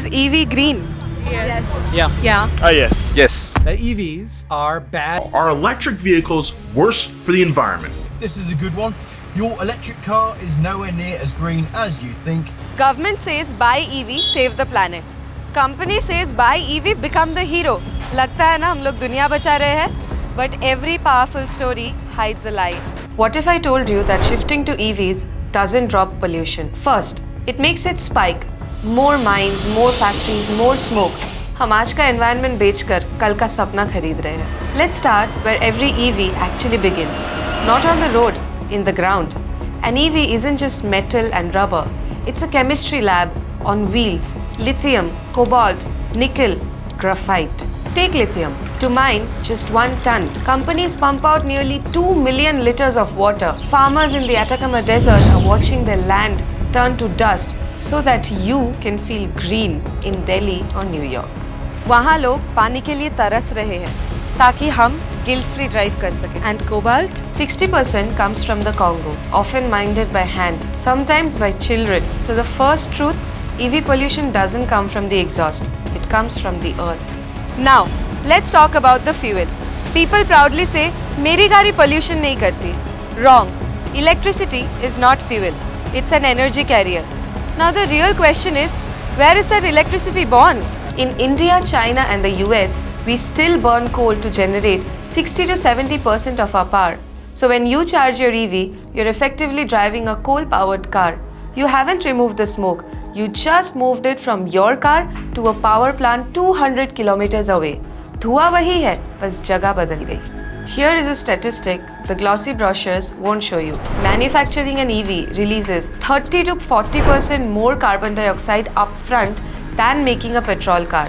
Is EV green? Yes. Yeah. Yes. Yes. The EVs are bad. Are electric vehicles worse for the environment? This is a good one. Your electric car is nowhere near as green as you think. Government says buy EV, save the planet. Company says buy EV, become the hero. लगता है ना हम लोग दुनिया बचा रहे हैं? But every powerful story hides a lie. What if I told you that shifting to EVs doesn't drop pollution? First, it makes it spike. More mines, more factories, more smoke. हम आज का environment बेचकर कल का सपना खरीद रहे हैं. Let's start where every EV actually begins. Not on the road, in the ground. An EV isn't just metal and rubber. It's a chemistry lab on wheels. Lithium, cobalt, nickel, graphite. Take lithium. To mine just 1 ton, companies pump out nearly 2 million liters of water. Farmers in the Atacama Desert are watching their land turn to dust so that you can feel green in Delhi or New York. वहाँ लोग पानी के लिए तरस रहे हैं ताकि हम guilt free drive कर सकें. And cobalt? 60% comes from the Congo, often mined by hand, sometimes by children. So the first truth, EV pollution doesn't come from the exhaust, it comes from the earth. Now, let's talk about the fuel. People proudly say, मेरी गाड़ी pollution नहीं करती. Wrong. Electricity is not fuel. It's an energy carrier. Now the real question is, where is that electricity born? In India, China and the US, we still burn coal to generate 60 to 70% of our power. So when you charge your EV, you're effectively driving a coal-powered car. You haven't removed the smoke. You just moved it from your car to a power plant 200 kilometers away. धुआं वही है, बस जगह बदल गई. Here is a statistic the glossy brochures won't show you. Manufacturing an EV releases 30 to 40% more carbon dioxide upfront than making a petrol car.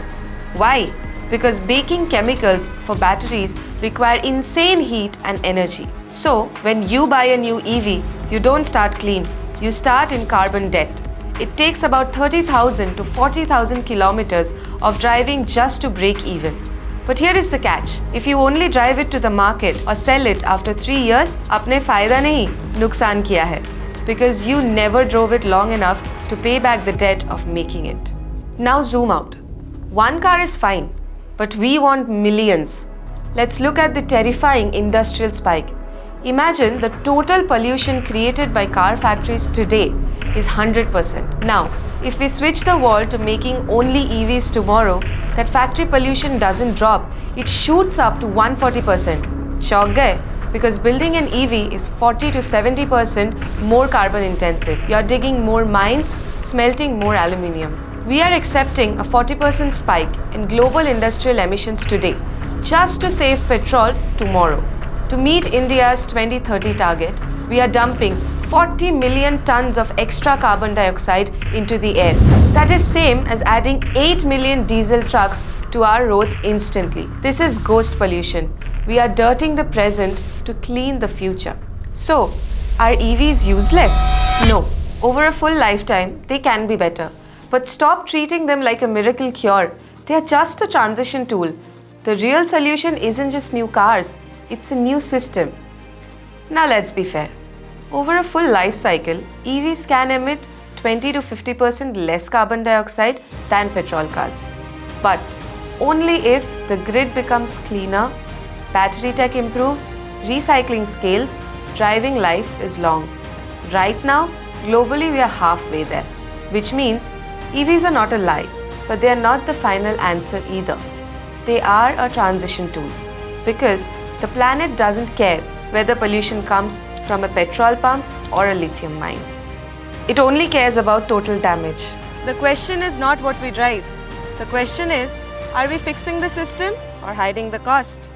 Why? Because baking chemicals for batteries require insane heat and energy. So, when you buy a new EV, you don't start clean, you start in carbon debt. It takes about 30,000 to 40,000 kilometers of driving just to break even. But here is the catch. If you only drive it to the market or sell it after 3 years, आपने फायदा नहीं, नुकसान किया है. Because you never drove it long enough to pay back the debt of making it. Now zoom out. One car is fine, but we want millions. Let's look at the terrifying industrial spike. Imagine the total pollution created by car factories today is 100%. Now, if we switch the world to making only EVs tomorrow, that factory pollution doesn't drop, it shoots up to 140%. Chौंक गए? Because building an EV is 40 to 70% more carbon intensive. You're digging more mines, smelting more aluminium. We are accepting a 40% spike in global industrial emissions today, just to save petrol tomorrow. To meet India's 2030 target, we are dumping 40 million tons of extra carbon dioxide into the air. That is same as adding 8 million diesel trucks to our roads instantly. This is ghost pollution. We are dirting the present to clean the future. So, are EVs useless? No. Over a full lifetime, they can be better. But stop treating them like a miracle cure. They are just a transition tool. The real solution isn't just new cars, it's a new system. Now let's be fair. Over a full life cycle, EVs can emit 20 to 50% less carbon dioxide than petrol cars. But only if the grid becomes cleaner, battery tech improves, recycling scales, driving life is long. Right now, globally we are halfway there, which means EVs are not a lie, but they are not the final answer either. They are a transition tool because the planet doesn't care whether pollution comes from a petrol pump or a lithium mine. It only cares about total damage. The question is not what we drive. The question is, are we fixing the system or hiding the cost?